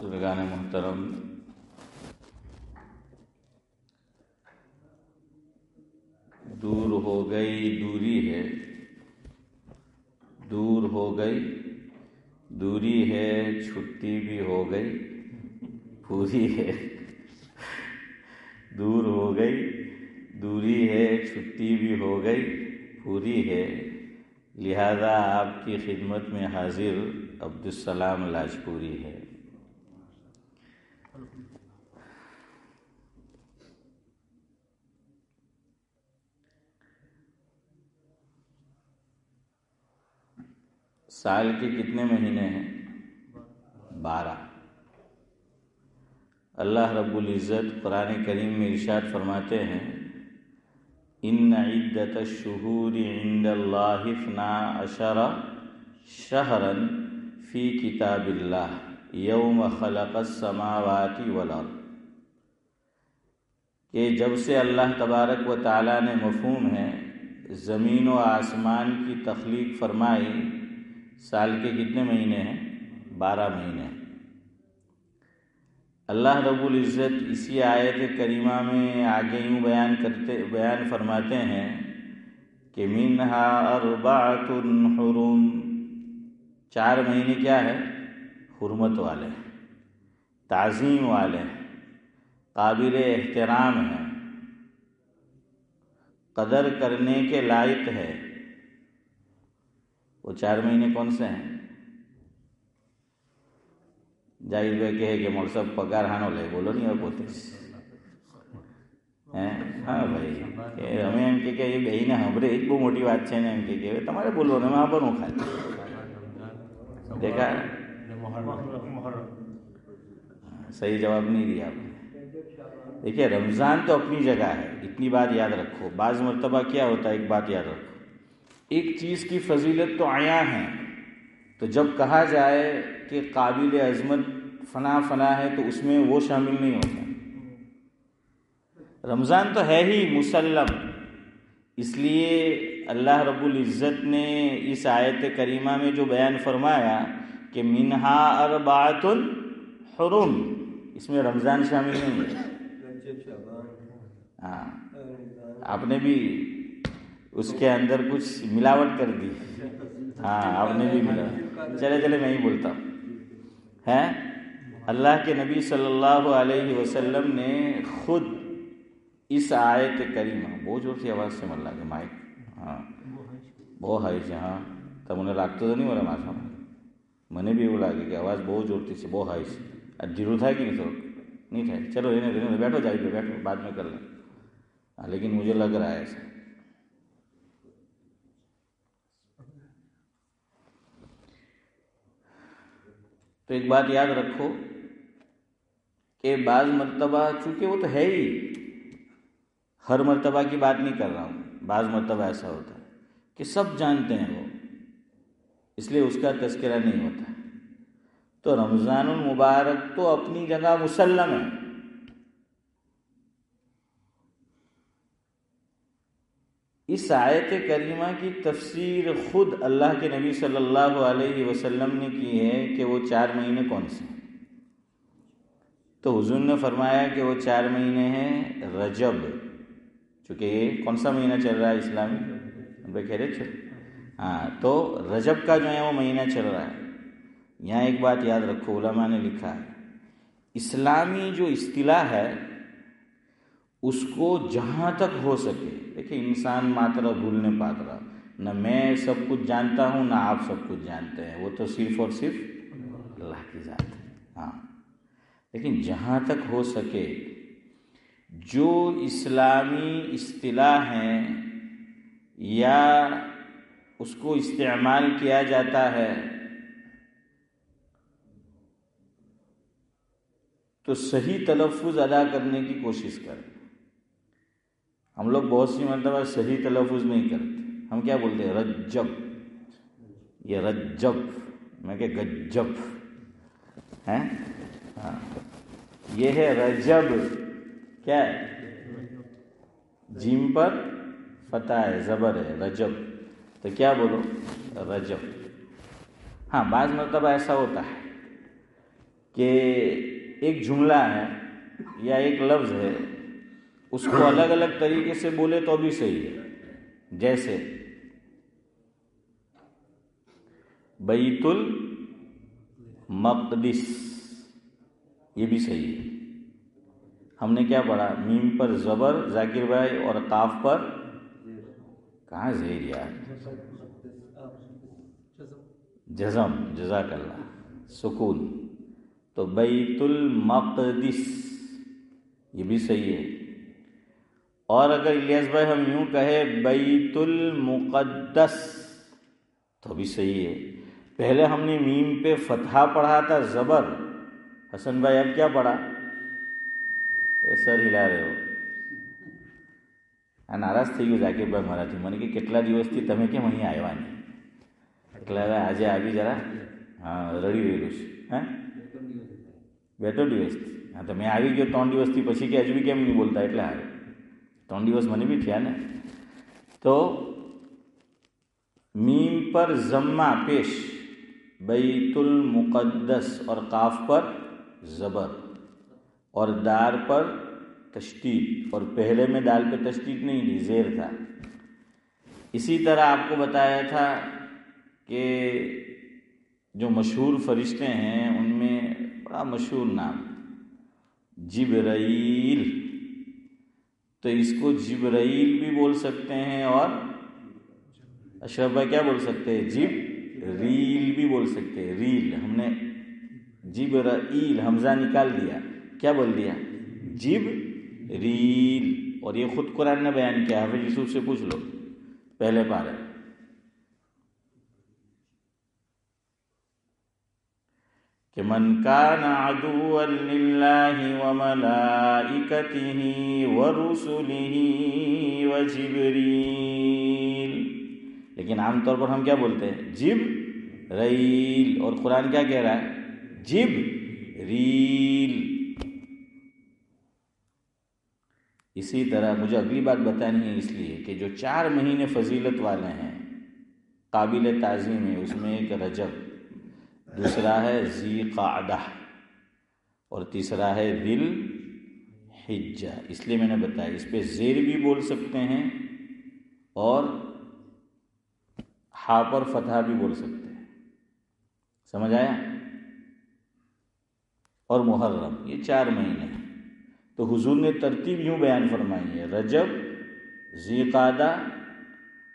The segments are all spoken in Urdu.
بزرگان محترم، دور ہو گئی دوری ہے، دور ہو گئی دوری ہے، چھٹی بھی ہو گئی پوری ہے۔ دور ہو گئی دوری ہے، چھٹی بھی ہو گئی پوری ہے، لہذا آپ کی خدمت میں حاضر عبدالسلام لاجپوری ہے۔ سال کے کتنے مہینے ہیں؟ 12۔ اللہ رب العزت قرآن کریم میں ارشاد فرماتے ہیں، ان عدۃ الشہور عند اللہ 12 شہرا فی کتاب اللہ یوم خلق السماوات والارض، کہ جب سے اللہ تبارک و تعالیٰ نے مفہوم ہے زمین و آسمان کی تخلیق فرمائی، سال کے کتنے مہینے ہیں؟ 12 مہینے۔ اللہ رب العزت اسی آیت کریمہ میں آگے یوں بیان فرماتے ہیں کہ منہا اربعۃ حرم، 4 مہینے کیا ہے؟ حرمت والے ہیں، تعظیم والے ہیں، قابل احترام ہیں، قدر کرنے کے لائق ہے۔ وہ 4 مہینے کون سے ہیں؟ جائز بھائی کہے کہ مول سب پگار ہانو لے بولو نہیں اور پوتے ہاں بھائی ہمیں એમ કે એ બેયને સાંભળે એ જ બહુ મોટી વાત છે ને એમ કે તમારે બોલવાનું એમાં પણ હું ખાલી દેખા صحیح جواب نہیں دیا آپ نے۔ دیکھیے رمضان تو اپنی جگہ ہے، اتنی بات یاد رکھو۔ بعض مرتبہ کیا ہوتا ہے، ایک بات یاد رکھو، ایک چیز کی فضیلت تو عیاں ہے، تو جب کہا جائے کہ قابل عظمت فنا ہے تو اس میں وہ شامل نہیں ہوتا۔ رمضان تو ہے ہی مسلم، اس لیے اللہ رب العزت نے اس آیت کریمہ میں جو بیان فرمایا کہ منہا اربعۃ حرم، اس میں رمضان شامل نہیں ہے۔ ہاں آپ نے بھی اس کے اندر کچھ ملاوٹ کر دی، ہاں آپ نے بھی ملا، چلے میں ہی بولتا ہوں۔ ہے اللہ کے نبی صلی اللہ علیہ وسلم نے خود اس آیت کریمہ، بہت زور سے آواز سے من لگے مائک، ہاں بہت ہائی سے، ہاں تو મને લાગતો તો નહીં મારા માથામાં، મને બી એવું લાગે કે આવાજ બહુ જોરથી છે، બહુ હાઈ છે، આ ધીરું થાય કે નહીં થોડુંક؟ نہیں થાય، چلو એને بیٹھو جائے بیٹھو بعد میں کر لیں، ہاں لیکن مجھے لگ رہا ہے ایسا۔ تو ایک بات یاد رکھو کہ بعض مرتبہ، چونکہ وہ تو ہے ہی، ہر مرتبہ کی بات نہیں کر رہا ہوں، بعض مرتبہ ایسا ہوتا ہے کہ سب جانتے ہیں وہ، اس لیے اس کا تذکرہ نہیں ہوتا۔ تو رمضان المبارک تو اپنی جگہ مسلم ہے، اس آیت کریمہ کی تفسیر خود اللہ کے نبی صلی اللہ علیہ وسلم نے کی ہے کہ وہ 4 مہینے کون سے ہیں۔ تو حضور نے فرمایا کہ وہ 4 مہینے ہیں رجب، چونکہ یہ کون سا مہینہ چل رہا ہے اسلامی؟ کہہ رہے ہاں، تو رجب کا جو ہے وہ مہینہ چل رہا ہے۔ یہاں ایک بات یاد رکھو، علماء نے لکھا ہے اسلامی جو اصطلاح ہے اس کو جہاں تک ہو سکے، دیکھیں انسان ماترا بھولنے پاترا، نہ میں سب کچھ جانتا ہوں نہ آپ سب کچھ جانتے ہیں، وہ تو صرف اور صرف اللہ کی ذات ہے۔ ہاں لیکن جہاں تک ہو سکے جو اسلامی اصطلاح ہیں یا اس کو استعمال کیا جاتا ہے تو صحیح تلفظ ادا کرنے کی کوشش کریں۔ ہم لوگ بہت سی مرتبہ صحیح تلفظ نہیں کرتے، ہم کیا بولتے ہیں؟ رجب، یہ رجب، میں کہ گجب ہے، ہاں یہ ہے رجب، کیا ہے؟ جیم پر فتح ہے، زبر ہے، رجب، تو کیا بولو؟ رجب۔ ہاں بعض مرتبہ ایسا ہوتا ہے کہ ایک جملہ ہے یا ایک لفظ ہے، اس کو الگ الگ طریقے سے بولے تو بھی صحیح ہے. جیسے بیت المقدس، یہ بھی صحیح ہے. ہم نے کیا پڑھا؟ میم پر زبر ذاکر بھائی اور قاف پر کہاں زیر یار؟ جزم، جزاک اللہ، سکون. تو بیت المقدس یہ بھی صحیح ہے. اور اگر الیاس بھائی ہم یوں کہے بیت المقدس تو بھی صحیح ہے. پہلے ہم نے میم پہ فتحہ پڑھا تھا زبر. حسن بھائی اب کیا پڑھا؟ سر ہلا رہے ہو. નારાજ થઈ ગયું ઝાકીરભાઈ મારાથી. મને કે કેટલા દિવસથી તમે કેમ અહીં આવ્યા નહીં? એટલે હવે આજે આવી જરા રડી રહેલું છે. હે 2-3 દિવસથી? હા તો મેં આવી ગયો 3 દિવસથી, પછી કે હજુ બી કેમ નહીં બોલતા? એટલે આવે 3 દિવસ મને બી થયા ને. તો મીમ પર ઝમ્મા પેશ بیتُ المقدس اور قاف پر زبر اور دار پر تشدید، اور پہلے میں دال پہ تشدید نہیں تھی، زیر تھا. اسی طرح آپ کو بتایا تھا کہ جو مشہور فرشتے ہیں ان میں بڑا مشہور نام جبرائیل، تو اس کو جبرائیل بھی بول سکتے ہیں اور اشرف بھائی کیا بول سکتے ہیں؟ جبریل بھی بول سکتے ہیں. ریل، ہم نے جبرائیل حمزہ نکال دیا، کیا بول دیا؟ جبریل. اور یہ خود قرآن نے بیان کیا، حافظ یوسف سے پوچھ لو پہلے پارے. کہ من کان عدوا للہ وملائکتہ ورسلہ وجبریل. لیکن عام طور پر ہم کیا بولتے ہیں؟ جبرائیل. اور قرآن کیا کہہ رہا ہے؟ جبریل. اسی طرح مجھے اگلی بات بتانی ہے، اس لیے کہ جو 4 مہینے فضیلت والے ہیں، قابل تعظیم ہے، اس میں ایک رجب، دوسرا ہے ذی قعدہ، اور تیسرا ہے ذی الحجہ. اس لیے میں نے بتایا اس پہ زیر بھی بول سکتے ہیں اور ہا پر فتحہ بھی بول سکتے ہیں. سمجھ آیا؟ اور محرم، یہ 4 مہینے ہیں. تو حضور نے ترتیب یوں بیان فرمائی ہے: رجب، ذی قعدہ،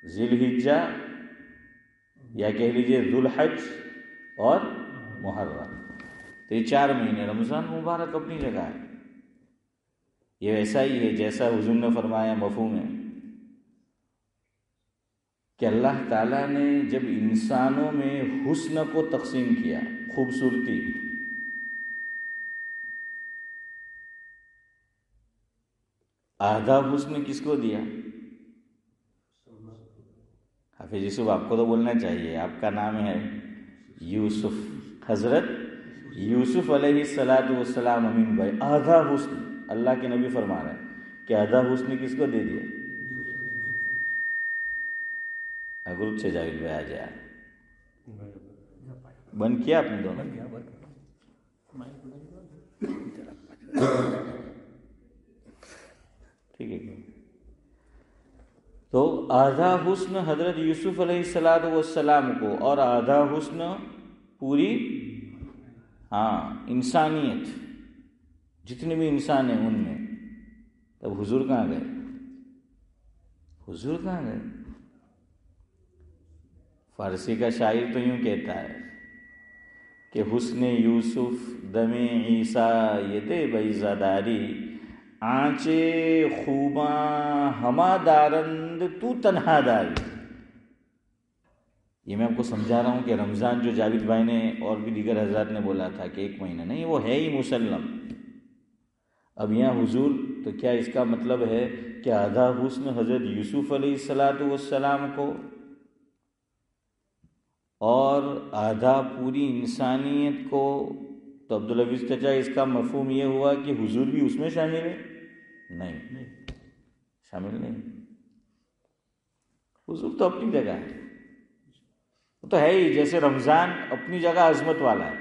ذی الحجہ، یا کہہ لیجئے ذو الحج اور محرم. تو یہ 4 مہینے. رمضان مبارک اپنی جگہ ہے، یہ ایسا ہی ہے جیسا حضور نے فرمایا. مفہوم ہے کہ اللہ تعالیٰ نے جب انسانوں میں حسن کو تقسیم کیا، خوبصورتی، آدھا حسن کس کو دیا؟ حافظ یوسف آپ کو تو بولنا چاہیے، آپ کا نام ہے یوسف. حضرت یوسف علیہ السلام امین بھائی، آدھا حسن اللہ کے نبی فرما رہے ہیں کہ آدھا حسن کس کو دے دیا؟ گروپ سے جاوید بھائی آ جائے. بند کیا آپ نے دونوں؟ ٹھیک ہے. تو آدھا حسن حضرت یوسف علیہ السلام کو، اور آدھا حسن پوری انسانیت، جتنے بھی انسان ہیں ان میں. تب حضور کہاں گئے؟ حضور کہاں گئے؟ فارسی کا شاعر تو یوں کہتا ہے کہ حسن یوسف دم عیسیٰ ید بیضاداری، آنچے خوباں ہما دارند تو تنہا داری. یہ میں آپ کو سمجھا رہا ہوں کہ رمضان جو جاوید بھائی نے اور بھی دیگر حضرات نے بولا تھا کہ 1 مہینہ نہیں، وہ ہے ہی مسلم. اب یہاں حضور، تو کیا اس کا مطلب ہے کہ آدھا حسن حضرت یوسف علیہ السلام کو اور آدھا پوری انسانیت کو؟ تو عبدالحفیظ چچا اس کا مفہوم یہ ہوا کہ حضور بھی اس میں شامل ہے؟ نہیں، شامل نہیں. حضور تو اپنی جگہ ہے، وہ تو ہے ہی. جیسے رمضان اپنی جگہ عظمت والا ہے،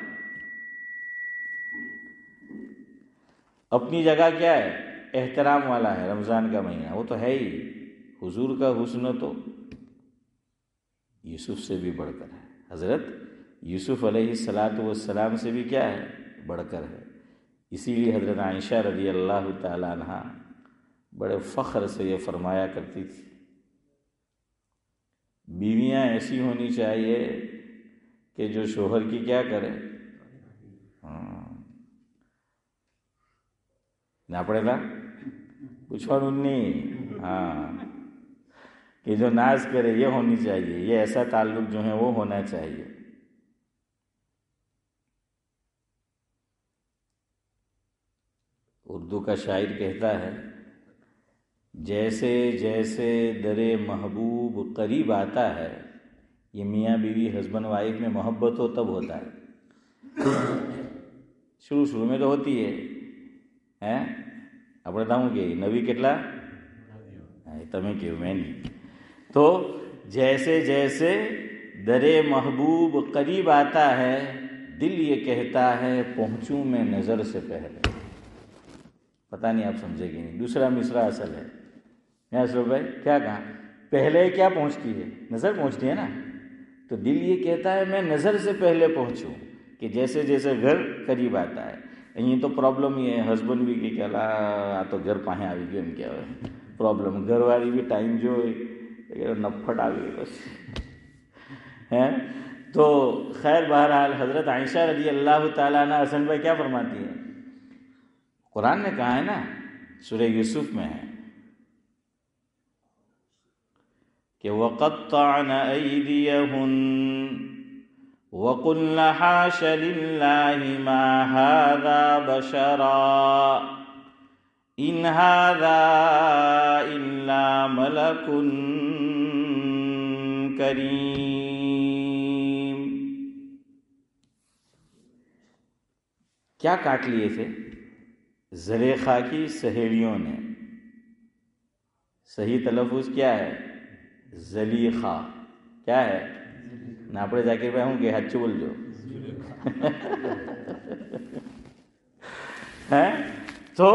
اپنی جگہ کیا ہے؟ احترام والا ہے رمضان کا مہینہ، وہ تو ہے ہی۔ حضور کا حسن تو یوسف سے بھی بڑھ کر ہے، حضرت یوسف علیہ السلام سے بھی کیا ہے؟ بڑھ کر ہے۔ اسی لیے حضرت عائشہ رضی اللہ تعالی عنہ بڑے فخر سے یہ فرمایا کرتی تھی، بیویاں ایسی ہونی چاہیے کہ جو شوہر کی کیا کرے، نہ پڑے گا پوچھوڑ نہیں، کہ جو ناز کرے، یہ ہونی چاہیے، یہ ایسا تعلق جو ہے وہ ہونا چاہیے۔ اردو کا شاعر کہتا ہے، جیسے جیسے در محبوب قریب آتا ہے، یہ میاں بیوی ہسبینڈ وائف میں محبت ہو تب ہوتا ہے، شروع میں تو ہوتی ہے، આપણે હું કે નવી કેટલા તમે કહ્યું મેં નહીં. تو جیسے جیسے در محبوب قریب آتا ہے دل یہ کہتا ہے پہنچوں میں نظر سے پہلے. پتہ نہیں آپ سمجھے گی نہیں. دوسرا مصرع اصل ہے. اشرف بھائی کیا کہا؟ پہلے کیا پہنچتی ہے؟ نظر پہنچتی ہے نا. تو دل یہ کہتا ہے میں نظر سے پہلے پہنچوں کہ جیسے جیسے گھر قریب آتا ہے. અહીં તો પ્રોબ્લેમ એ હસબન્ડ બી કે આ તો ઘર પાસે આવી ગયો એમ કહેવાય પ્રોબ્લેમ. ઘરવાળી બી ટાઈમ જોઈ નફટ આવી બસ ہے. تو خیر بہرحال حضرت عائشہ رضی اللہ تعالیٰ عنہ حسن بھائی کیا فرماتی ہے؟ قرآن نے کہا ہے نا، سورہ یوسف میں ہے کہ وَقَطَّعْنَ أَيْدِيَهُنَّ وَقُلْنَ حَاشَ لِلَّهِ مَا هَذَا بَشَرًا إِنْ هَذَا إِلَّا مَلَكٌ کریم. کیا کاٹ لیے تھے؟ زلیخا کی سہیلیوں نے. صحیح تلفظ کیا ہے؟ زلیخا. کیا ہے؟ نہ پڑے ذاکر بھائی ہوں گے ہچ بول جو تو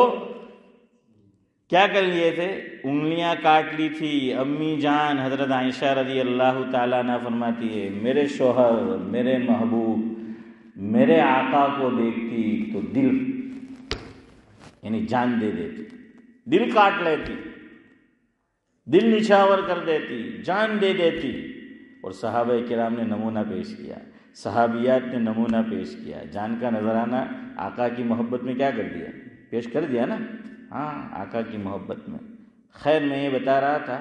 کیا کر لیے تھے؟ انگلیاں کاٹ لی تھی. امی جان حضرت عائشہ رضی اللہ تعالیٰ عنہ فرماتی ہے میرے شوہر میرے محبوب میرے آقا کو دیکھتی تو دل یعنی جان دے دیتی، دل کاٹ لیتی، دل نچھاور کر دیتی، جان دے دیتی. اور صحابہ کرام نے نمونہ پیش کیا، صحابیات نے نمونہ پیش کیا. جان کا نذرانہ آقا کی محبت میں کیا کر دیا؟ پیش کر دیا نا. ہاں آقا کی محبت میں. خیر میں یہ بتا رہا تھا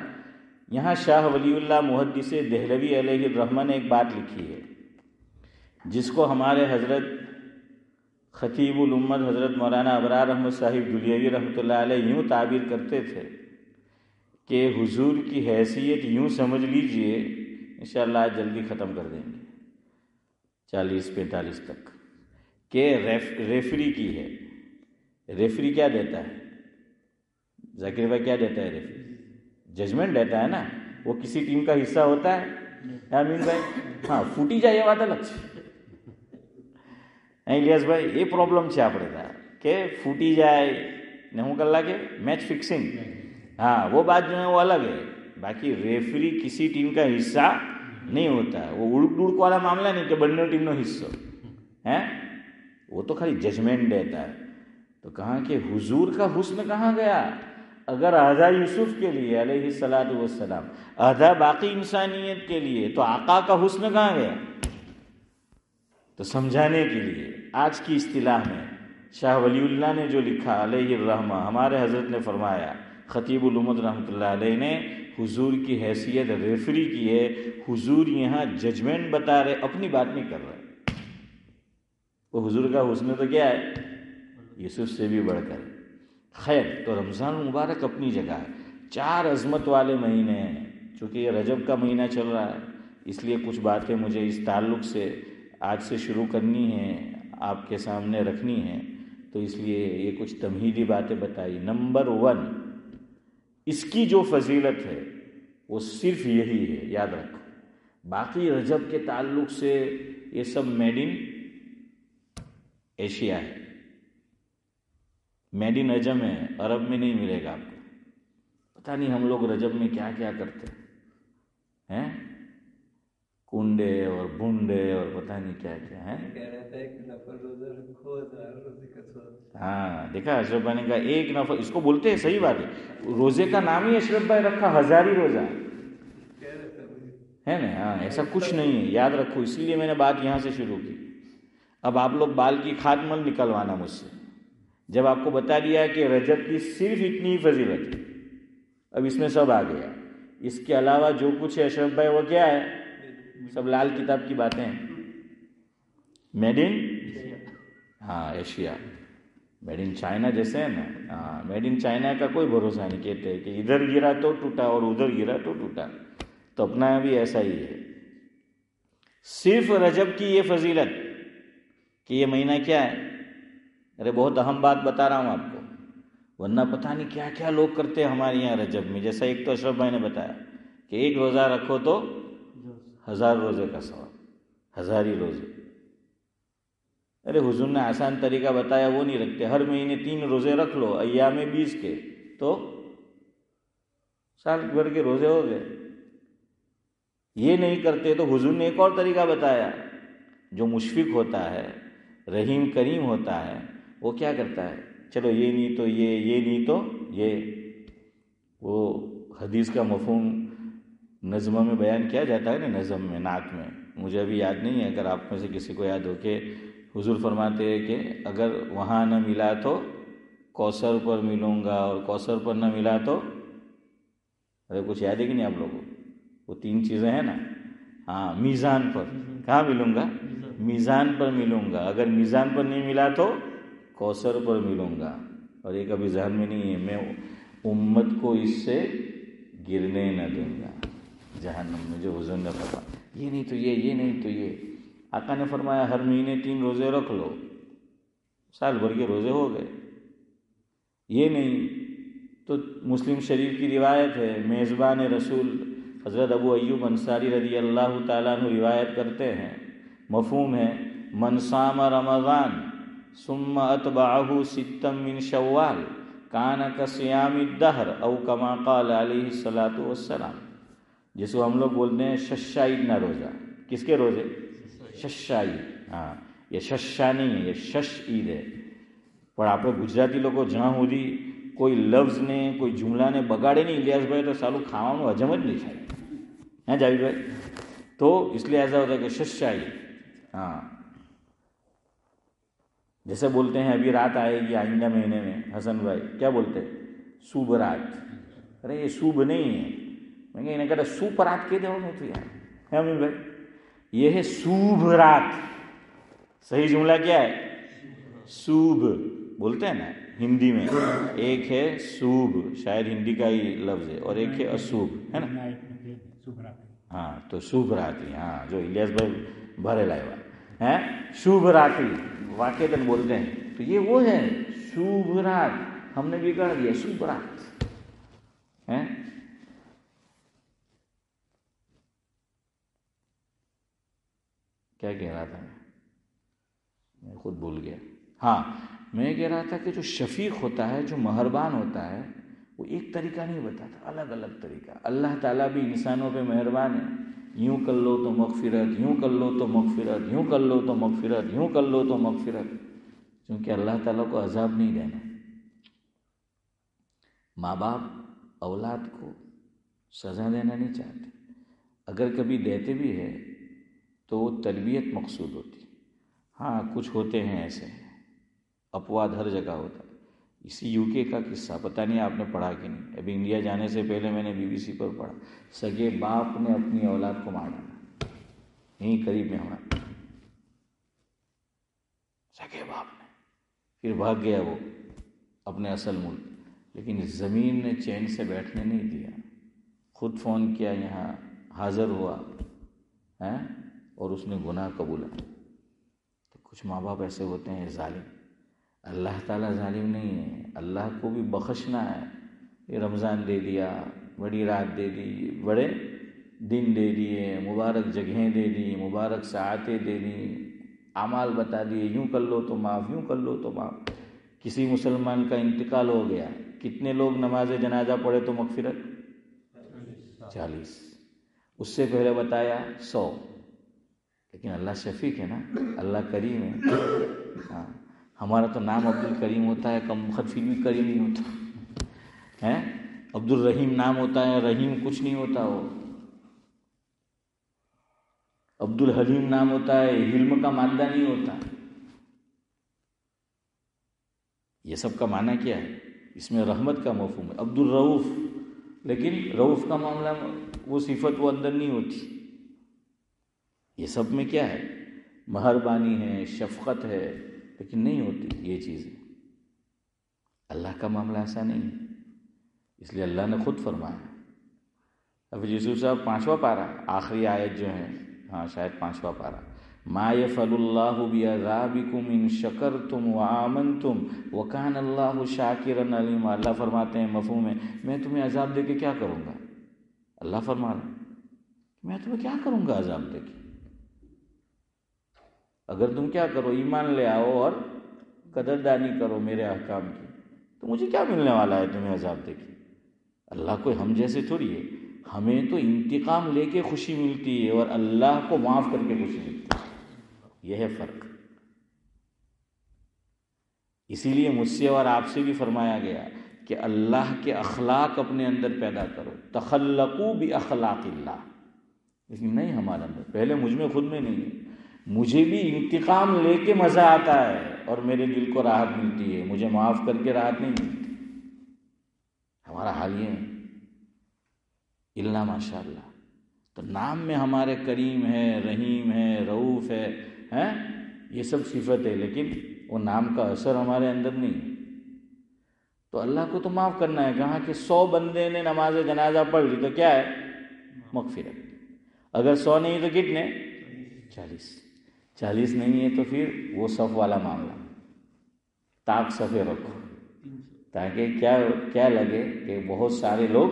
یہاں شاہ ولی اللہ محدث دہلوی علیہ الرحمہ نے ایک بات لکھی ہے جس کو ہمارے حضرت خطیب الامت حضرت مولانا ابرار احمد صاحب دلیوی رحمۃ اللہ علیہ یوں تعبیر کرتے تھے کہ حضور کی حیثیت یوں سمجھ لیجئے، انشاءاللہ آج جلدی ختم کر دیں گے 40-45 تک، کہ ریفری کی ہے. ریفری کیا دیتا ہے؟ ذاکر بھائی کیا دیتا ہے؟ ریفری ججمنٹ دیتا ہے نا. وہ کسی ٹیم کا حصہ ہوتا ہے امین بھائی. ہاں ફૂટી જાય એ વાત અલગ છે. ઇલિયાસ ભાઈ એ પ્રોબ્લેમ છે આપણે કે ફૂટી જાય ને હું કર લાગે મેચ ફિક્સિંગ. ہاں وہ بات جو ہے وہ الگ ہے. باقی ریفری کسی ٹیم کا حصہ نہیں ہوتا ہے. وہ ઉડક ડુડક والا معاملہ نہیں کہ બંને ટીમનો હિસ્સો ہے. وہ تو خالی ججمنٹ دیتا ہے. تو کہا کہ حضور کا حسن کہاں گیا؟ اگر آدھا یوسف کے لیے علیہ الصلاۃ والسلام، آدھا باقی انسانیت کے لیے، تو آقا کا حسن کہاں گیا؟ تو سمجھانے کے لیے آج کی اصطلاح میں شاہ ولی اللہ نے جو لکھا علیہ الرحمہ، ہمارے حضرت نے فرمایا، خطیب الامت رحمۃ اللہ علیہ نے حضور کی حیثیت ریفری کی ہے. حضور یہاں ججمنٹ بتا رہے، اپنی بات نہیں کر رہے. وہ حضور کا حسن تو کیا ہے؟ یوسف سے بھی بڑھ کر. خیر تو رمضان المبارک اپنی جگہ ہے. 4 عظمت والے مہینے ہیں. چونکہ یہ رجب کا مہینہ چل رہا ہے اس لیے کچھ باتیں مجھے اس تعلق سے آج سے شروع کرنی ہیں، آپ کے سامنے رکھنی ہیں. تو اس لیے یہ کچھ تمہیدی باتیں بتائی. نمبر 1، اس کی جو فضیلت ہے وہ صرف یہی ہے، یاد رکھو. باقی رجب کے تعلق سے یہ سب میڈ ان ایشیا ہے. میڈ ان رجب ہے، عرب میں نہیں ملے گا آپ کو۔ پتہ نہیں ہم لوگ رجب میں کیا کیا کرتے ہیں، کنڈے اور بھنڈے اور پتہ نہیں کیا کیا ہے۔ ہاں دیکھا، اشرف بھائی نے کہا ایک نفل، اس کو بولتے ہیں، صحیح بات ہے، روزے کا نام ہی اشرف بھائی رکھا ہزاری روزہ ہے نا۔ ہاں ایسا کچھ نہیں ہے، یاد رکھو، اسی لیے میں نے بات یہاں سے شروع کی۔ اب آپ لوگ بال کی کھاد مت نکلوانا مجھ سے، جب آپ کو بتا دیا کہ رجب کی صرف اتنی ہی فضیلت ہے، اب اس میں سب آ گیا، اس کے علاوہ جو کچھ ہے اشرف بھائی وہ کیا ہے، سب لال کتاب کی باتیں ہیں۔ Made in Asia, made in China جیسے ہے نا، میڈ ان چائنا کا کوئی بھروسہ نہیں، کہتے ہیں کہ ادھر گرا تو ٹوٹا اور ادھر گرا تو ٹوٹا، تو اپنا بھی ایسا ہی ہے۔ صرف رجب کی یہ فضیلت کہ یہ مہینہ کیا ہے، ارے بہت اہم بات بتا رہا ہوں آپ کو، ورنہ پتہ نہیں کیا کیا لوگ کرتے ہیں ہمارے یہاں رجب میں۔ جیسا ایک تو اشرف بھائی نے بتایا کہ ایک روزہ رکھو تو 1000 روزے کا ثواب، 1000 ہی روزے۔ ارے حضور نے آسان طریقہ بتایا، وہ نہیں رکھتے، ہر مہینے 3 روزے رکھ لو، ایام 20 کے، تو سال بھر کے روزے ہو گئے۔ یہ نہیں کرتے تو حضور نے ایک اور طریقہ بتایا، جو مشفق ہوتا ہے، رحیم کریم ہوتا ہے، وہ کیا کرتا ہے، چلو یہ نہیں تو یہ نہیں تو یہ، وہ حدیث کا مفہوم نظم میں بیان کیا جاتا ہے نا، نظم میں، نعت میں، مجھے ابھی یاد نہیں ہے، اگر آپ میں سے کسی کو یاد ہو، کہ حضور فرماتے ہیں کہ اگر وہاں نہ ملا تو کوثر پر ملوں گا، اور کوثر پر نہ ملا تو، ارے کچھ یاد ہے کہ نہیں آپ لوگوں کو، وہ 3 چیزیں ہیں نا، ہاں، میزان پر، کہاں ملوں گا، میزان پر ملوں گا، اگر میزان پر نہیں ملا تو کوثر پر ملوں گا، اور ایک ابھی ذہن میں نہیں ہے، میں امت کو اس سے گرنے نہ دوں گا جہنم میں، جو حضور نے فرمایا، یہ نہیں تو یہ نہیں تو یہ۔ آقا نے فرمایا ہر مہینے 3 روزے رکھ لو، سال بھر کے روزے ہو گئے۔ یہ نہیں تو مسلم شریف کی روایت ہے، میزبان رسول حضرت ابو ایوب انصاری رضی اللہ تعالیٰ عنہ روایت کرتے ہیں، مفہوم ہے، من صام رمضان ثم اتبعہ ستا من شوال کان کصیام الدہر او کما قال علیہ الصلاۃ والسلام۔ جس کو ہم لوگ بولتے ہیں ششا عید نا روزہ، کس کے روزے، ششا عید، ہاں یہ ششا نہیں ہے، یہ شش عید ہے، پر આપણે ગુજરાતી લોકો જ્યાં સુધી કોઈ લફ્ઝ ને કોઈ જુમલાને બગાડે નહીં ઇલિયાસભાઈ, તો સાલું ખાવાનું હજમ જ નહીં થાય, ہیں જાવીદભાઈ؟ تو اس لیے ایسا ہوتا ہے کہ ششائی، ہاں جیسے بولتے ہیں ابھی رات آئے گی آئندہ مہینے میں، حسن بھائی کیا بولتے ہیں، صوب رات، ارے یہ صوب نہیں ہے، میں کہ انہیں کہتا سوپ رات کہتے ہو تو یار ہے امین بھائی، یہ ہے صوب رات، صحیح جملہ کیا ہے، صوب بولتے ہیں نا ہندی میں، ایک ہے صوب، شاید ہندی کا ہی لفظ ہے، اور ایک ہے اصوب، ہے نا، ہاں تو شوبھ راتی، ہاں جو الیاس بھائی بھرے لائے ہوا ہے، شوبھ راتی واقعتاً بولتے ہیں، تو یہ وہ ہے شوبھ رات، ہم نے بھی کہہ دیا شوبھ رات ہے۔ کیا کہہ رہا تھا میں خود بھول گیا، ہاں میں کہہ رہا تھا کہ جو شفیق ہوتا ہے، جو مہربان ہوتا ہے، وہ ایک طریقہ نہیں بتاتا، الگ الگ طریقہ۔ اللہ تعالیٰ بھی انسانوں پہ مہربان ہے، یوں کر لو تو مغفرت، یوں کر لو تو مغفرت، یوں کر لو تو مغفرت، یوں کر لو تو مغفرت، کیونکہ اللہ تعالیٰ کو عذاب نہیں دینا۔ ماں باپ اولاد کو سزا دینا نہیں چاہتے، اگر کبھی دیتے بھی ہے تو وہ تربیت مقصود ہوتی، ہاں کچھ ہوتے ہیں ایسے، اپواد ہر جگہ ہوتا ہے۔ اسی یو کے کا قصہ پتہ نہیں آپ نے پڑھا کہ نہیں، ابھی انڈیا جانے سے پہلے میں نے BBC پر پڑھا، سگے باپ نے اپنی اولاد کو مار ڈالا، یہیں قریب میں ہمارا، سگے باپ نے، پھر بھاگ گیا وہ اپنے اصل ملک، لیکن زمین نے چین سے بیٹھنے نہیں دیا، خود فون کیا، یہاں حاضر ہوا ہے، اور اس نے گناہ قبولا۔ تو کچھ ماں باپ ایسے ہوتے ہیں ظالم، اللہ تعالیٰ ظالم نہیں ہے، اللہ کو بھی بخشنا ہے، یہ رمضان دے دیا، بڑی رات دے دی، بڑے دن دے دیے، مبارک جگہیں دے دی، مبارک ساعتیں دے دی، اعمال بتا دیے، یوں کر لو تو معاف، یوں کر لو تو معاف، کسی مسلمان کا انتقال ہو گیا، کتنے لوگ نماز جنازہ پڑھے تو مغفرت؟ 40۔ اس سے پہلے بتایا 100۔ لیکن اللہ شفیق ہے نا، اللہ کریم ہے۔ ہاں، ہمارا تو نام عبد الکریم ہوتا ہے، کم وقت پھر بھی کریم نہیں ہوتا ہے۔ عبد الرحیم نام ہوتا ہے، رحیم کچھ نہیں ہوتا۔ وہ عبد الحلیم نام ہوتا ہے، حلم کا مادہ نہیں ہوتا۔ یہ سب کا معنی کیا ہے؟ اس میں رحمت کا مفہوم ہے۔ عبد الرؤف، لیکن رؤف کا معاملہ وہ صفت وہ اندر نہیں ہوتی۔ یہ سب میں کیا ہے؟ مہربانی ہے، شفقت ہے، لیکن نہیں ہوتی یہ چیزیں۔ اللہ کا معاملہ ایسا نہیں ہے، اس لیے اللہ نے خود فرمایا۔ اب یوسف صاحب 5واں پارہ، آخری آیت جو ہے، ہاں شاید 5واں پارہ، ما یفعل اللہ بعذابکم ان شکرتم وآمنتم وکان اللہ شاکرا علیما۔ اللہ فرماتے ہیں مفہوم ہے، میں تمہیں عذاب دے کے کیا کروں گا؟ اللہ فرما رہا ہے میں تمہیں کیا کروں گا عذاب دے کے؟ اگر تم کیا کرو، ایمان لے آؤ اور قدردانی کرو میرے احکام کی، تو مجھے کیا ملنے والا ہے تمہیں عذاب دے کے؟ اللہ کوئی ہم جیسے تھوڑی ہے، ہمیں تو انتقام لے کے خوشی ملتی ہے اور اللہ کو معاف کر کے خوشی ملتی ہے۔ یہ ہے فرق۔ اسی لیے مجھ سے اور آپ سے بھی فرمایا گیا کہ اللہ کے اخلاق اپنے اندر پیدا کرو، تخلقوا باخلاق اللہ۔ لیکن نہیں ہمارے اندر، پہلے مجھ میں خود میں نہیں ہے، مجھے بھی انتقام لے کے مزہ آتا ہے اور میرے دل کو راحت ملتی ہے، مجھے معاف کر کے راحت نہیں ملتی۔ ہمارا حال یہ ہے، الا ماشاء اللہ۔ تو نام میں ہمارے کریم ہے، رحیم ہے، رؤوف ہے، یہ سب صفت ہے، لیکن وہ نام کا اثر ہمارے اندر نہیں ہے۔ تو اللہ کو تو معاف کرنا ہے۔ کہاں کہ 100 بندے نے نماز جنازہ پڑھ لی تو کیا ہے؟ مغفرت۔ اگر 100 نہیں تو کتنے؟ 40۔ 40 نہیں ہے تو پھر وہ صف والا معاملہ، طاق صفے رکھو، تاکہ کیا لگے کہ بہت سارے لوگ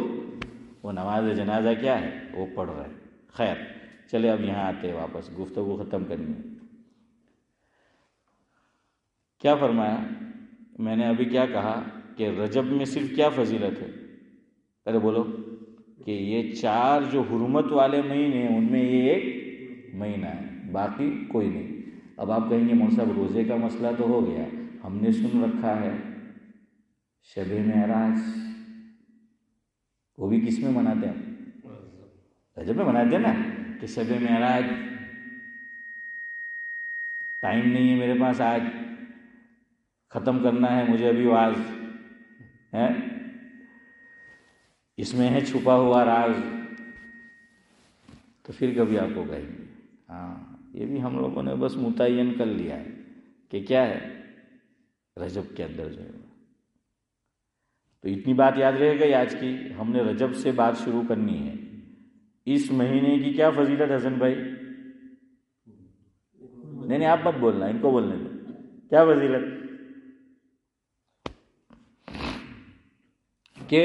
وہ نماز جنازہ کیا ہے وہ پڑھ رہے ہیں۔ خیر چلے، اب یہاں آتے ہیں واپس، گفتگو ختم کرنی ہے۔ کیا فرمایا میں نے ابھی؟ کیا کہا کہ رجب میں صرف کیا فضیلت ہے؟ ارے بولو، کہ یہ 4 جو حرمت والے مہینے ہیں ان میں یہ ایک مہینہ ہے، باقی کوئی نہیں۔ اب آپ کہیں گے مولوی صاحب روزے کا مسئلہ تو ہو گیا، ہم نے سن رکھا ہے شب معراج، وہ بھی کس میں مناتے ہیں؟ رجب میں مناتے ہیں نا، کہ شب معراج ٹائم نہیں ہے میرے پاس، آج ختم کرنا ہے مجھے ابھی واز ہے، اس میں ہے چھپا ہوا راز، تو پھر کبھی آپ کو کہیں گے ہاں یہ بھی ہم لوگوں نے بس متعین کر لیا ہے کہ کیا ہے رجب کے اندر جو ہے۔ تو اتنی بات یاد رہے گئی آج کی، ہم نے رجب سے بات شروع کرنی ہے۔ اس مہینے کی کیا فضیلت حسن بھائی؟ نہیں آپ مت بولنا، ان کو بولنے دو، کیا فضیلت؟ کہ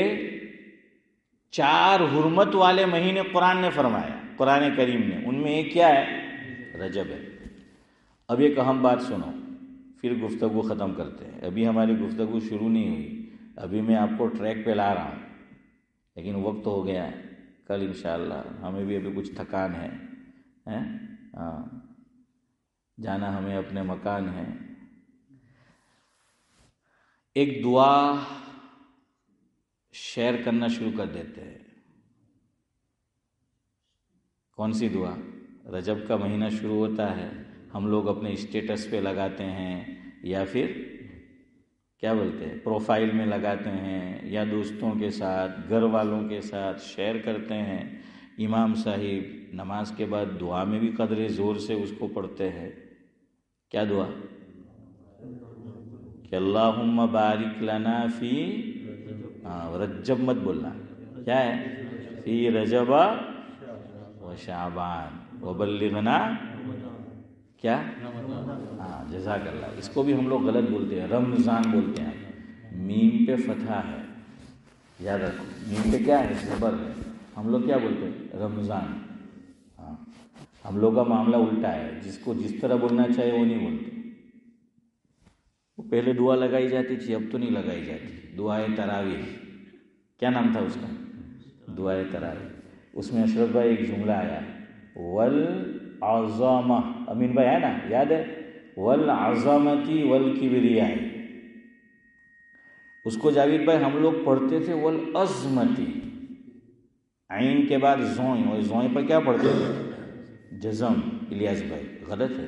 4 حرمت والے مہینے قرآن نے فرمایا، قرآن کریم نے، ان میں ایک کیا ہے؟ رجب ہے۔ اب ایک اہم بات سنو، پھر گفتگو ختم کرتے ہیں۔ ابھی ہماری گفتگو شروع نہیں ہوئی، ابھی میں آپ کو ٹریک پہ لا رہا ہوں، لیکن وقت ہو گیا ہے، کل انشاءاللہ ہمیں بھی ابھی کچھ تھکان ہے، ہاں جانا ہمیں اپنے مکان ہے۔ ایک دعا شیئر کرنا شروع کر دیتے ہیں۔ کون سی دعا؟ رجب کا مہینہ شروع ہوتا ہے، ہم لوگ اپنے اسٹیٹس پہ لگاتے ہیں یا پھر کیا بولتے ہیں پروفائل میں لگاتے ہیں، یا دوستوں کے ساتھ گھر والوں کے ساتھ شیئر کرتے ہیں۔ امام صاحب نماز کے بعد دعا میں بھی قدرے زور سے اس کو پڑھتے ہیں۔ کیا دعا؟ کہ اللہم بارک لنا فی رجب مت بولنا، کیا ہے؟ فی رجب و شعبان وبلغنا کیا؟ جزاک اللہ۔ اس کو بھی ہم لوگ غلط بولتے ہیں، رمضان بولتے ہیں، میم پہ فتحہ ہے، یاد رکھو، میم پہ کیا ہے؟ زبر ہے۔ ہم لوگ کیا بولتے ہیں؟ رمضان۔ ہاں ہم لوگ کا معاملہ الٹا ہے، جس کو جس طرح بولنا چاہیے وہ نہیں بولتے۔ وہ پہلے دعا لگائی جاتی تھی، اب تو نہیں لگائی جاتی، دعائے تراویح، کیا نام تھا اس کا؟ دعائے تراویح۔ اس میں اشرف بھائی ایک جملہ آیا، والعظامہ، امین بھائی ہے نا، یاد ہے؟ والعظمتی والکبریاء، اس کو جاوید بھائی ہم لوگ پڑھتے تھے والعظمتی، عین کے بعد زوئیں، اور زوئیں پر کیا پڑھتے تھے؟ جزم۔ الیاس بھائی غلط ہے،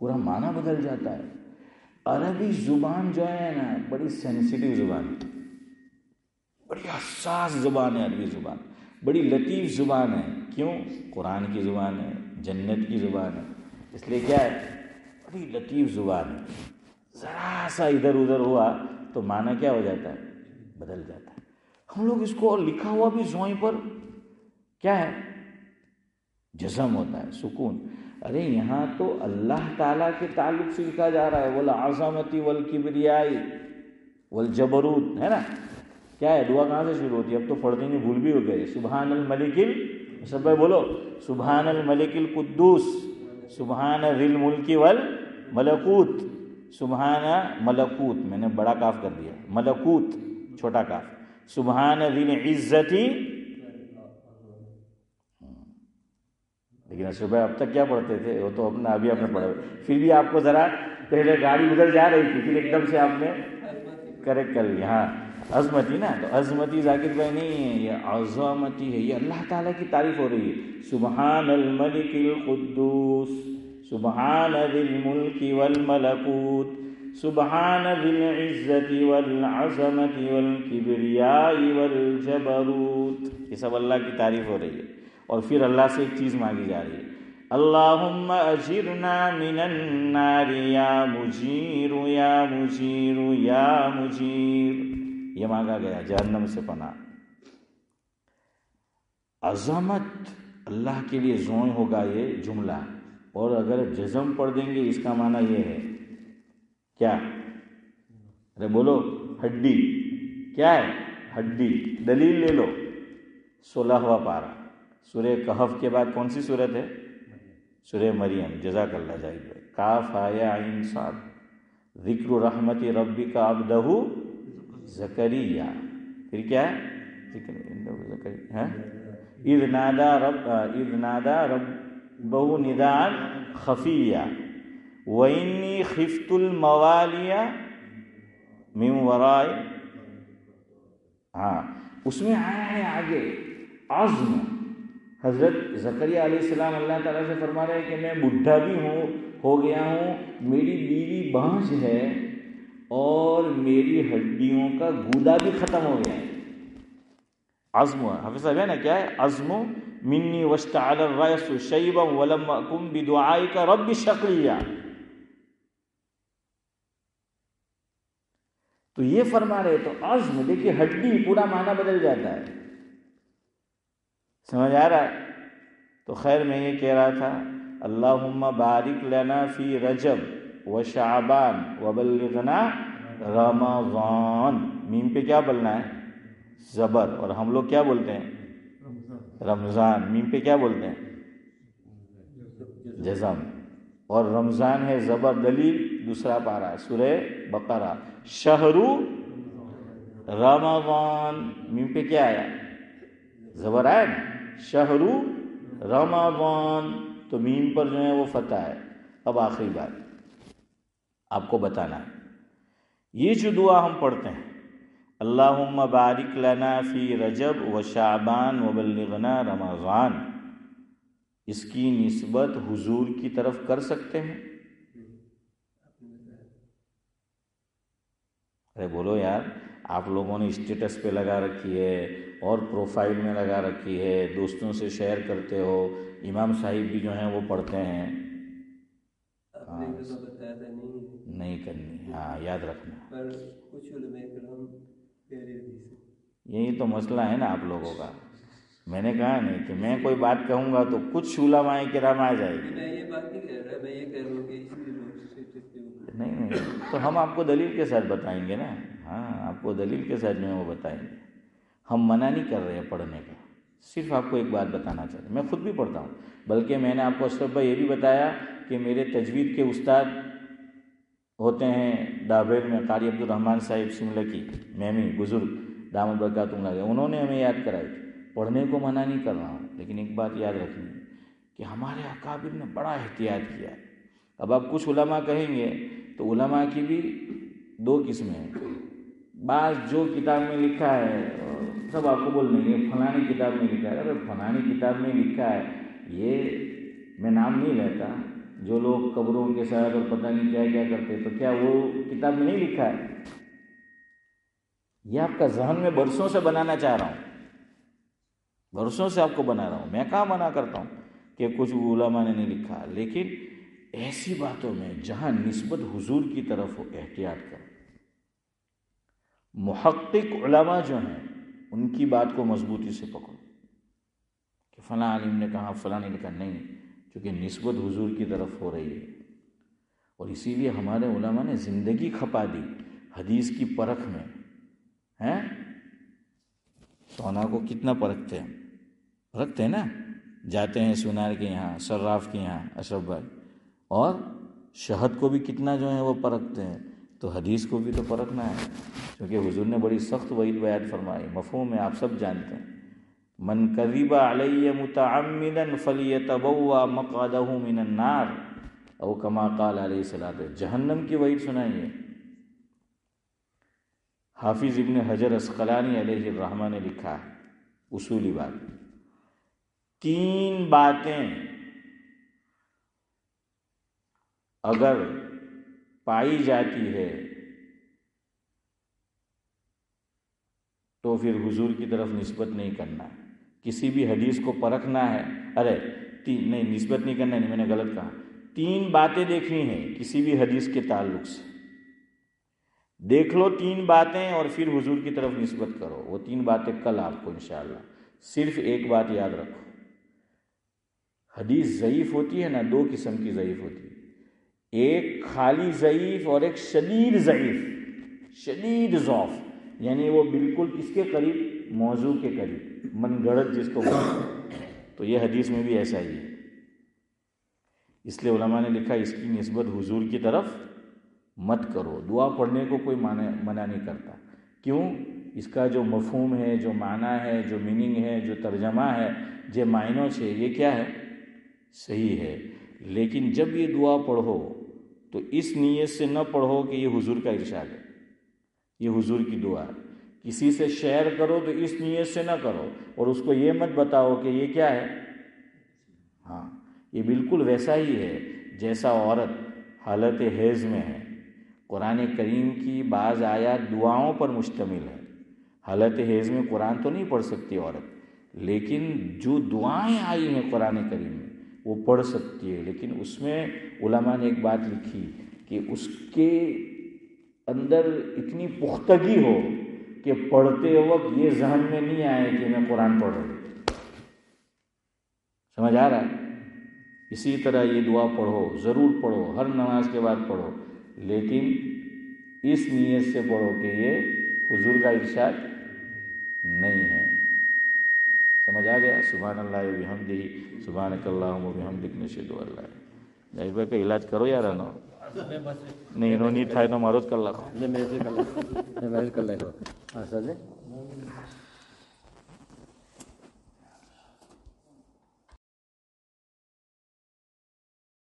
پورا معنی بدل جاتا ہے۔ عربی زبان جو ہے نا بڑی سینسیٹیو زبان ہے، بڑی حساس زبان ہے عربی زبان، بڑی لطیف زبان ہے۔ کیوں؟ قرآن کی زبان ہے، جنت کی زبان ہے، اس لیے کیا ہے؟ بڑی لطیف زبان ہے۔ ذرا سا ادھر ادھر ہوا تو معنی کیا ہو جاتا ہے؟ بدل جاتا ہے۔ ہم لوگ اس کو لکھا ہوا بھی زوئیں پر کیا ہے؟ جزم ہوتا ہے، سکون۔ ارے یہاں تو اللہ تعالیٰ کے تعلق سے لکھا جا رہا ہے، والعظمتی والکبریاء والجبروت، ہے نا؟ کیا ہے؟ دعا کہاں سے شروع ہوتی ہے؟ اب تو پڑھتے نہیں، بھول بھی ہو گئے۔ سبحان الملک سب بھائی بولو، سبحان الملک القدوس، سبحان ذی الملک والملکوت، سبحان ملکوت، میں نے بڑا کاف کر دیا، ملکوت چھوٹا کاف، سبحان ذی العزتی۔ لیکن اشرف بھائی اب تک کیا پڑھتے تھے؟ وہ تو اپنا ابھی آپ نے پڑھا، پھر بھی آپ کو ذرا پہلے گاڑی ادھر جا رہی تھی، پھر ایک دم سے آپ نے کریکٹ کر لیا۔ ہاں عظمتی نا، تو عظمتی ذاکر بھائی نہیں ہے، یہ عظمتی ہے، یہ اللہ تعالیٰ کی تعریف ہو رہی ہے۔ سبحان الملک القدوس، سبحان ذی الملک والملکوت، سبحان ذی العزت والعظمت والکبریاء والجبروت، یہ سب اللہ کی تعریف ہو رہی ہے۔ اور پھر اللہ سے ایک چیز مانگی جا رہی ہے، اللہم اجرنا من النار یا مجیر یا مجیر یا مجیر، یہ مانگا گیا جہنم سے پناہ۔ عظمت اللہ کے لیے زوئیں ہوگا یہ جملہ، اور اگر جزم پڑھ دیں گے اس کا معنی یہ ہے کیا؟ ارے بولو، ہڈی، کیا ہے؟ ہڈی۔ دلیل لے لو، 16واں پارہ سورہ کہف کے بعد کون سی سورت ہے؟ سورہ مریم، جزاک اللہ جاہد بھائی۔ کاف یا عین صاد، ذکر رحمت ربک عبدہ زکریا، پھر کیا ہے؟ ذکر اذ نادى ربه نداء خفیا وانی خفت الموالی من ورائی، ہاں اس میں آیا ہے آگے عزم۔ حضرت زکریا علیہ السلام اللہ تعالیٰ سے فرما رہے ہیں کہ میں بڈھا بھی ہو گیا ہوں، میری بیوی بانجھ ہے، اور میری ہڈیوں کا گودا بھی ختم ہو گیا ہے۔ عزم حافظ صاحب ہے نا، کیا ہے؟ عزم منی واشتعل الرأس شیبا ولم اکن بدعائک رب شقیا۔ تو یہ فرما رہے، تو عزم دیکھیے، ہڈی پورا معنی بدل جاتا ہے، سمجھ آ رہا ہے؟ تو خیر میں یہ کہہ رہا تھا، اللہم بارک لنا فی رجب و شعبان وبلغنا رمضان، میم پہ کیا بولنا ہے؟ زبر، اور ہم لوگ کیا بولتے ہیں؟ رمضان، میم پہ کیا بولتے ہیں؟ جزم، اور رمضان ہے زبر۔ دلیل دوسرا پارہ سورہ بقرہ، شہر رمضان، میم پہ کیا آیا؟ زبر آیا نا، شہر رمضان، تو میم پر جو ہے وہ فتح ہے۔ اب آخری بات آپ کو بتانا ہے، یہ جو دعا ہم پڑھتے ہیں، اللہم بارک لنا فی رجب و شعبان وبلغنا رمضان، اس کی نسبت حضور کی طرف کر سکتے ہیں؟ ارے بولو یار، آپ لوگوں نے اسٹیٹس پہ لگا رکھی ہے اور پروفائل میں لگا رکھی ہے، دوستوں سے شیئر کرتے ہو، امام صاحب بھی جو ہیں وہ پڑھتے ہیں، نہیں کرنی، ہاں یاد رکھنا، یہی تو مسئلہ ہے نا آپ لوگوں کا۔ میں نے کہا نہیں کہ میں کوئی بات کہوں گا تو کچھ علماء کرام آ جائے گی، نہیں تو ہم آپ کو دلیل کے ساتھ بتائیں گے نا، ہاں آپ کو دلیل کے ساتھ جو ہے وہ بتائیں گے، ہم منع نہیں کر رہے ہیں پڑھنے کا، صرف آپ کو ایک بات بتانا چاہتے ہیں، میں خود بھی پڑھتا ہوں، بلکہ میں نے آپ کو اشرف بھائی یہ بھی بتایا کہ میرے تجوید کے استاد ہوتے ہیں ڈابیر میں، قاری عبد الرحمن صاحب سملکی میمی بزرگ دامت برکاتہم اللہ، انہوں نے ہمیں یاد کرائی. پڑھنے کو منع نہیں کر رہا ہوں، لیکن ایک بات یاد رکھنی کہ ہمارے اکابر نے بڑا احتیاط کیا. اب آپ کچھ علماء کہیں گے تو علماء کی بھی دو قسمیں ہیں. بعض جو کتاب میں لکھا ہے سب آپ کو بول دیں گے فلانی کتاب میں لکھا ہے. ارے فلانی کتاب میں لکھا ہے یہ میں نام نہیں لیتا، جو لوگ قبروں کے ساتھ اور پتہ نہیں کیا کیا کرتے، تو کیا وہ کتاب میں نہیں لکھا ہے؟ یہ آپ کا ذہن میں برسوں سے بنانا چاہ رہا ہوں، برسوں سے آپ کو بنا رہا ہوں. میں کہاں منع کرتا ہوں کہ کچھ علماء نے نہیں لکھا، لیکن ایسی باتوں میں جہاں نسبت حضور کی طرف ہو احتیاط کرو. محقق علماء جو ہیں ان کی بات کو مضبوطی سے پکڑو کہ فلاں عالم نے کہا فلاں نے لکھا، نہیں، کیونکہ نسبت حضور کی طرف ہو رہی ہے. اور اسی لیے ہمارے علماء نے زندگی کھپا دی حدیث کی پرکھ میں. ہیں سونا کو کتنا پرکھتے ہیں نا، جاتے ہیں سونار کے یہاں، صراف کے یہاں اشرف بھائی، اور شہد کو بھی کتنا جو ہے وہ پرکھتے ہیں. تو حدیث کو بھی تو پرکھنا ہے، کیونکہ حضور نے بڑی سخت وعید بیان فرمائی. مفہوم ہے آپ سب جانتے ہیں، من کذب علی متعمدا فلیتبوأ مقعدہ من النار او کما قال علیہ الصلوۃ. جہنم کی وعید سنائی ہے. حافظ ابن حجر عسقلانی علیہ الرحمہ نے لکھا ہے اصولی بات، 3 باتیں اگر پائی جاتی ہے تو پھر حضور کی طرف نسبت نہیں کرنا ہے. کسی بھی حدیث کو پرکھنا ہے، نہیں نسبت نہیں کرنا، نہیں میں نے غلط کہا. 3 باتیں دیکھنی ہیں کسی بھی حدیث کے تعلق سے. دیکھ لو 3 باتیں اور پھر حضور کی طرف نسبت کرو. وہ 3 باتیں کل آپ کو انشاءاللہ. صرف ایک بات یاد رکھو، حدیث ضعیف ہوتی ہے نا، 2 قسم کی ضعیف ہوتی ہے. ایک خالی ضعیف اور ایک شدید ضعیف، شدید ضعف، یعنی وہ بالکل کس کے قریب، موضوع کے قریب، من گڑت جس کو بولتے. تو یہ حدیث میں بھی ایسا ہی ہے. اس لیے علماء نے لکھا اس کی نسبت حضور کی طرف مت کرو. دعا پڑھنے کو کوئی منع نہیں کرتا. کیوں؟ اس کا جو مفہوم ہے، جو معنی ہے، جو میننگ ہے، جو ترجمہ ہے، جو معنوں سے یہ کیا ہے، صحیح ہے. لیکن جب یہ دعا پڑھو تو اس نیت سے نہ پڑھو کہ یہ حضور کا ارشاد ہے، یہ حضور کی دعا ہے. کسی سے شیئر کرو تو اس نیت سے نہ کرو، اور اس کو یہ مت بتاؤ کہ یہ کیا ہے. ہاں، یہ بالکل ویسا ہی ہے جیسا عورت حالت حیض میں ہے. قرآن کریم کی بعض آیات دعاؤں پر مشتمل ہے. حالت حیض میں قرآن تو نہیں پڑھ سکتی عورت، لیکن جو دعائیں آئی ہیں قرآن کریم میں وہ پڑھ سکتی ہے. لیکن اس میں علماء نے ایک بات لکھی کہ اس کے اندر اتنی پختگی ہو کہ پڑھتے وقت یہ ذہن میں نہیں آئے کہ میں قرآن پڑھ رہا ہوں. سمجھ آ رہا ہے؟ اسی طرح یہ دعا پڑھو، ضرور پڑھو، ہر نماز کے بعد پڑھو، لیکن اس نیت سے پڑھو کہ یہ حضور کا ارشاد نہیں ہے. سمجھ آ گیا؟ سبحان اللہ و بحمدہ، سبحانک اللہم و بحمدک، نشہد ان لا الہ الا انت. جائز بھائی کا علاج کرو یار. نہیں انہوں نہیں تھا، انہوں مارو کر لکھو.